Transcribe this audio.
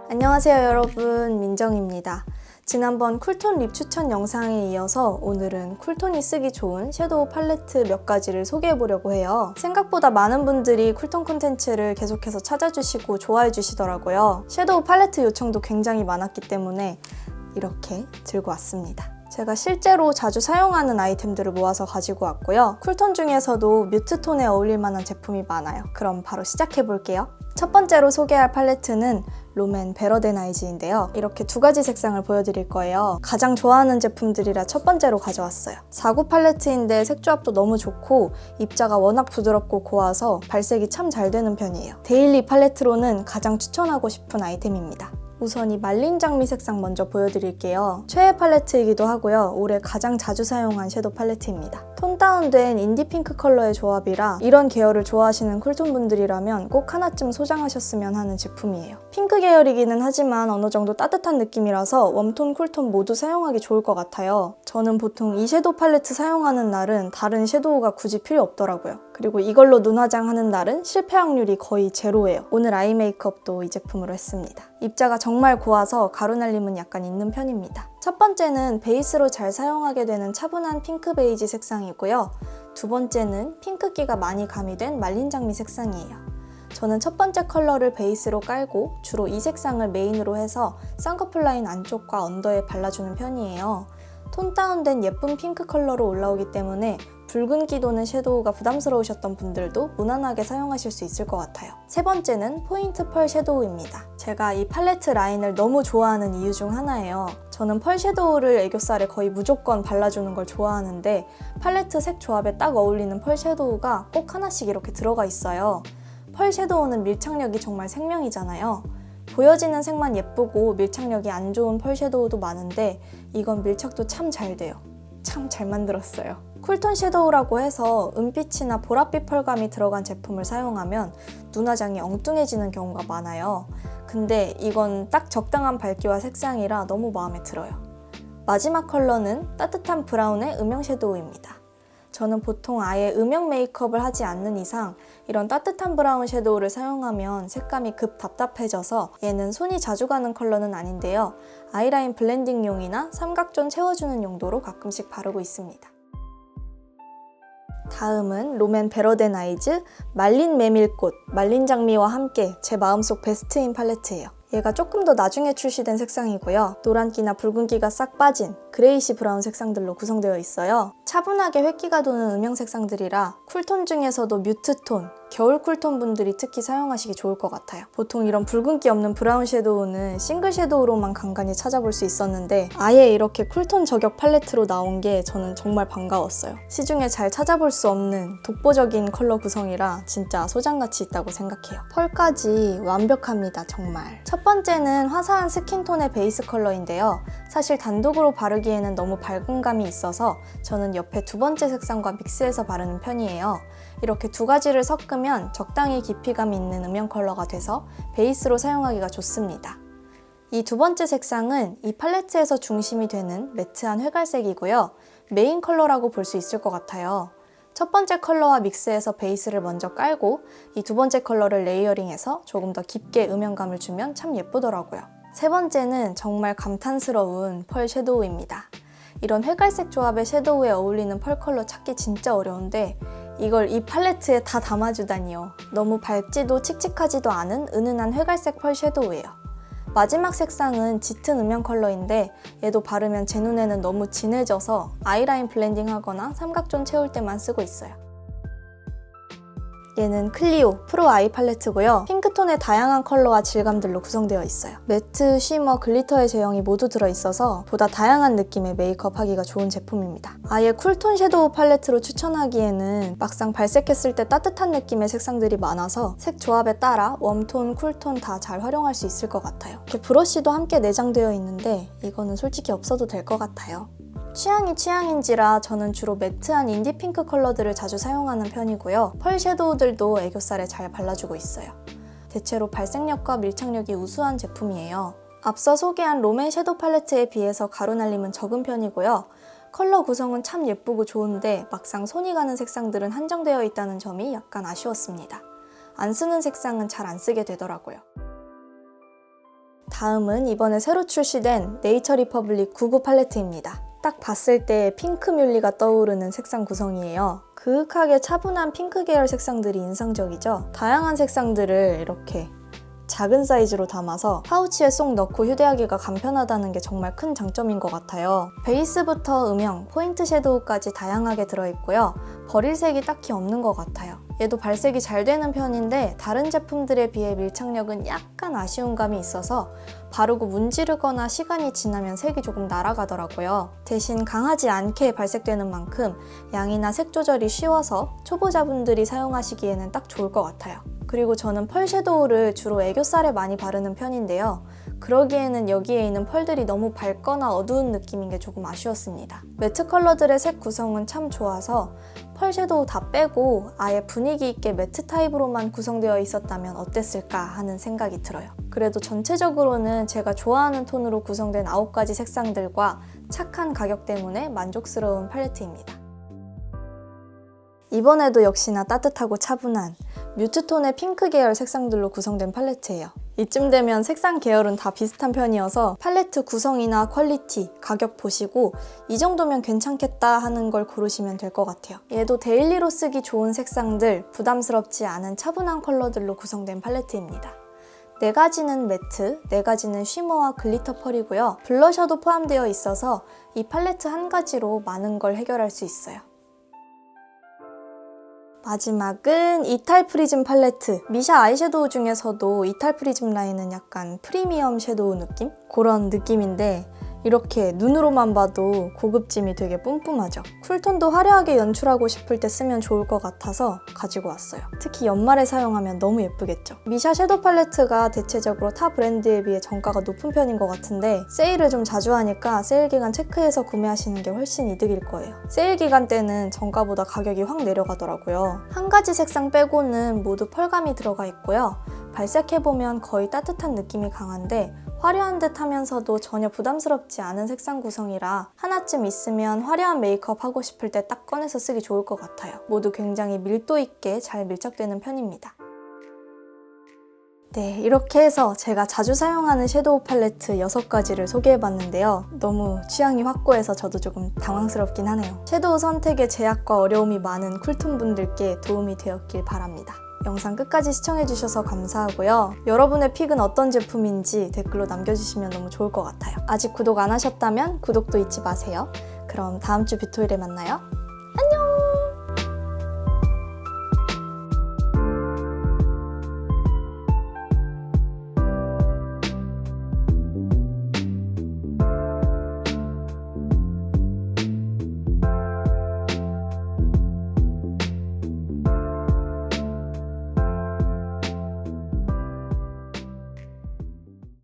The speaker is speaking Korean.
안녕하세요 여러분, 민정입니다. 지난번 쿨톤 립 추천 영상에 이어서 오늘은 쿨톤이 쓰기 좋은 섀도우 팔레트 몇 가지를 소개해 보려고 해요. 생각보다 많은 분들이 쿨톤 콘텐츠를 계속해서 찾아주시고 좋아해 주시더라고요. 섀도우 팔레트 요청도 굉장히 많았기 때문에 이렇게 들고 왔습니다. 제가 실제로 자주 사용하는 아이템들을 모아서 가지고 왔고요. 쿨톤 중에서도 뮤트톤에 어울릴 만한 제품이 많아요. 그럼 바로 시작해 볼게요. 첫 번째로 소개할 팔레트는 롬앤 베러데나이즈인데요. 이렇게 두 가지 색상을 보여드릴 거예요. 가장 좋아하는 제품들이라 첫 번째로 가져왔어요. 4구 팔레트인데 색조합도 너무 좋고 입자가 워낙 부드럽고 고와서 발색이 참 잘 되는 편이에요. 데일리 팔레트로는 가장 추천하고 싶은 아이템입니다. 우선 이 말린 장미 색상 먼저 보여드릴게요. 최애 팔레트이기도 하고요. 올해 가장 자주 사용한 섀도우 팔레트입니다. 톤 다운된 인디 핑크 컬러의 조합이라 이런 계열을 좋아하시는 쿨톤 분들이라면 꼭 하나쯤 소장하셨으면 하는 제품이에요. 핑크 계열이기는 하지만 어느 정도 따뜻한 느낌이라서 웜톤, 쿨톤 모두 사용하기 좋을 것 같아요. 저는 보통 이 섀도우 팔레트 사용하는 날은 다른 섀도우가 굳이 필요 없더라고요. 그리고 이걸로 눈 화장하는 날은 실패 확률이 거의 제로예요. 오늘 아이 메이크업도 이 제품으로 했습니다. 입자가 정말 고와서 가루 날림은 약간 있는 편입니다. 첫 번째는 베이스로 잘 사용하게 되는 차분한 핑크 베이지 색상이고요. 두 번째는 핑크기가 많이 가미된 말린 장미 색상이에요. 저는 첫 번째 컬러를 베이스로 깔고 주로 이 색상을 메인으로 해서 쌍꺼풀 라인 안쪽과 언더에 발라주는 편이에요. 톤 다운된 예쁜 핑크 컬러로 올라오기 때문에 붉은기 도는 섀도우가 부담스러우셨던 분들도 무난하게 사용하실 수 있을 것 같아요. 세 번째는 포인트 펄 섀도우입니다. 제가 이 팔레트 라인을 너무 좋아하는 이유 중 하나예요. 저는 펄 섀도우를 애교살에 거의 무조건 발라주는 걸 좋아하는데 팔레트 색 조합에 딱 어울리는 펄 섀도우가 꼭 하나씩 이렇게 들어가 있어요. 펄 섀도우는 밀착력이 정말 생명이잖아요. 보여지는 색만 예쁘고 밀착력이 안 좋은 펄 섀도우도 많은데 이건 밀착도 참 잘 돼요. 참 잘 만들었어요. 쿨톤 섀도우라고 해서 은빛이나 보랏빛 펄감이 들어간 제품을 사용하면 눈화장이 엉뚱해지는 경우가 많아요. 근데 이건 딱 적당한 밝기와 색상이라 너무 마음에 들어요. 마지막 컬러는 따뜻한 브라운의 음영 섀도우입니다. 저는 보통 아예 음영 메이크업을 하지 않는 이상 이런 따뜻한 브라운 섀도우를 사용하면 색감이 급 답답해져서 얘는 손이 자주 가는 컬러는 아닌데요. 아이라인 블렌딩용이나 삼각존 채워주는 용도로 가끔씩 바르고 있습니다. 다음은 롬앤 베러데나이즈 말린 메밀꽃, 말린 장미와 함께 제 마음속 베스트인 팔레트예요. 얘가 조금 더 나중에 출시된 색상이고요. 노란기나 붉은기가 싹 빠진 그레이시 브라운 색상들로 구성되어 있어요. 차분하게 획기가 도는 음영 색상들이라 쿨톤 중에서도 뮤트톤, 겨울 쿨톤 분들이 특히 사용하시기 좋을 것 같아요. 보통 이런 붉은기 없는 브라운 섀도우는 싱글 섀도우로만 간간히 찾아볼 수 있었는데 아예 이렇게 쿨톤 저격 팔레트로 나온 게 저는 정말 반가웠어요. 시중에 잘 찾아볼 수 없는 독보적인 컬러 구성이라 진짜 소장가치 있다고 생각해요. 펄까지 완벽합니다, 정말. 첫 번째는 화사한 스킨톤의 베이스 컬러인데요. 사실 단독으로 바르기에는 너무 밝은 감이 있어서 저는 옆에 두 번째 색상과 믹스해서 바르는 편이에요. 이렇게 두 가지를 섞으면 적당히 깊이감 있는 음영 컬러가 돼서 베이스로 사용하기가 좋습니다. 이 두 번째 색상은 이 팔레트에서 중심이 되는 매트한 회갈색이고요. 메인 컬러라고 볼 수 있을 것 같아요. 첫 번째 컬러와 믹스해서 베이스를 먼저 깔고 이 두 번째 컬러를 레이어링해서 조금 더 깊게 음영감을 주면 참 예쁘더라고요. 세 번째는 정말 감탄스러운 펄 섀도우입니다. 이런 회갈색 조합의 섀도우에 어울리는 펄 컬러 찾기 진짜 어려운데 이걸 이 팔레트에 다 담아주다니요. 너무 밝지도 칙칙하지도 않은 은은한 회갈색 펄 섀도우예요. 마지막 색상은 짙은 음영 컬러인데 얘도 바르면 제 눈에는 너무 진해져서 아이라인 블렌딩 하거나 삼각존 채울 때만 쓰고 있어요. 얘는 클리오 프로 아이 팔레트고요. 핑크톤의 다양한 컬러와 질감들로 구성되어 있어요. 매트, 쉬머, 글리터의 제형이 모두 들어있어서 보다 다양한 느낌의 메이크업 하기가 좋은 제품입니다. 아예 쿨톤 섀도우 팔레트로 추천하기에는 막상 발색했을 때 따뜻한 느낌의 색상들이 많아서 색 조합에 따라 웜톤, 쿨톤 다 잘 활용할 수 있을 것 같아요. 이렇게 브러쉬도 함께 내장되어 있는데 이거는 솔직히 없어도 될 것 같아요. 취향이 취향인지라 저는 주로 매트한 인디 핑크 컬러들을 자주 사용하는 편이고요. 펄 섀도우들도 애교살에 잘 발라주고 있어요. 대체로 발색력과 밀착력이 우수한 제품이에요. 앞서 소개한 롬앤 섀도우 팔레트에 비해서 가루 날림은 적은 편이고요. 컬러 구성은 참 예쁘고 좋은데 막상 손이 가는 색상들은 한정되어 있다는 점이 약간 아쉬웠습니다. 안 쓰는 색상은 잘 안 쓰게 되더라고요. 다음은 이번에 새로 출시된 네이처 리퍼블릭 99 팔레트입니다. 딱 봤을 때 핑크 뮬리가 떠오르는 색상 구성이에요. 그윽하게 차분한 핑크 계열 색상들이 인상적이죠. 다양한 색상들을 이렇게 작은 사이즈로 담아서 파우치에 쏙 넣고 휴대하기가 간편하다는 게 정말 큰 장점인 것 같아요. 베이스부터 음영, 포인트 섀도우까지 다양하게 들어있고요. 버릴 색이 딱히 없는 것 같아요. 얘도 발색이 잘 되는 편인데 다른 제품들에 비해 밀착력은 약간 아쉬운 감이 있어서 바르고 문지르거나 시간이 지나면 색이 조금 날아가더라고요. 대신 강하지 않게 발색되는 만큼 양이나 색 조절이 쉬워서 초보자분들이 사용하시기에는 딱 좋을 것 같아요. 그리고 저는 펄 섀도우를 주로 애교살에 많이 바르는 편인데요. 그러기에는 여기에 있는 펄들이 너무 밝거나 어두운 느낌인 게 조금 아쉬웠습니다. 매트 컬러들의 색 구성은 참 좋아서 펄 섀도우 다 빼고 아예 분위기 있게 매트 타입으로만 구성되어 있었다면 어땠을까 하는 생각이 들어요. 그래도 전체적으로는 제가 좋아하는 톤으로 구성된 9가지 색상들과 착한 가격 때문에 만족스러운 팔레트입니다. 이번에도 역시나 따뜻하고 차분한 뮤트톤의 핑크 계열 색상들로 구성된 팔레트예요. 이쯤 되면 색상 계열은 다 비슷한 편이어서 팔레트 구성이나 퀄리티, 가격 보시고 이 정도면 괜찮겠다 하는 걸 고르시면 될 것 같아요. 얘도 데일리로 쓰기 좋은 색상들, 부담스럽지 않은 차분한 컬러들로 구성된 팔레트입니다. 4가지는 매트, 4가지는 쉬머와 글리터 펄이고요. 블러셔도 포함되어 있어서 이 팔레트 한 가지로 많은 걸 해결할 수 있어요. 마지막은 이탈 프리즘 팔레트. 미샤 아이섀도우 중에서도 이탈 프리즘 라인은 약간 프리미엄 섀도우 느낌? 그런 느낌인데 이렇게 눈으로만 봐도 고급짐이 되게 뿜뿜하죠. 쿨톤도 화려하게 연출하고 싶을 때 쓰면 좋을 것 같아서 가지고 왔어요. 특히 연말에 사용하면 너무 예쁘겠죠. 미샤 섀도우 팔레트가 대체적으로 타 브랜드에 비해 정가가 높은 편인 것 같은데 세일을 좀 자주 하니까 세일 기간 체크해서 구매하시는 게 훨씬 이득일 거예요. 세일 기간 때는 정가보다 가격이 확 내려가더라고요. 한 가지 색상 빼고는 모두 펄감이 들어가 있고요. 발색해보면 거의 따뜻한 느낌이 강한데 화려한 듯 하면서도 전혀 부담스럽지 않은 색상 구성이라 하나쯤 있으면 화려한 메이크업 하고 싶을 때 딱 꺼내서 쓰기 좋을 것 같아요. 모두 굉장히 밀도 있게 잘 밀착되는 편입니다. 네, 이렇게 해서 제가 자주 사용하는 섀도우 팔레트 6가지를 소개해봤는데요. 너무 취향이 확고해서 저도 조금 당황스럽긴 하네요. 섀도우 선택에 제약과 어려움이 많은 쿨톤 분들께 도움이 되었길 바랍니다. 영상 끝까지 시청해주셔서 감사하고요. 여러분의 픽은 어떤 제품인지 댓글로 남겨주시면 너무 좋을 것 같아요. 아직 구독 안 하셨다면 구독도 잊지 마세요. 그럼 다음 주 뷰토일에 만나요.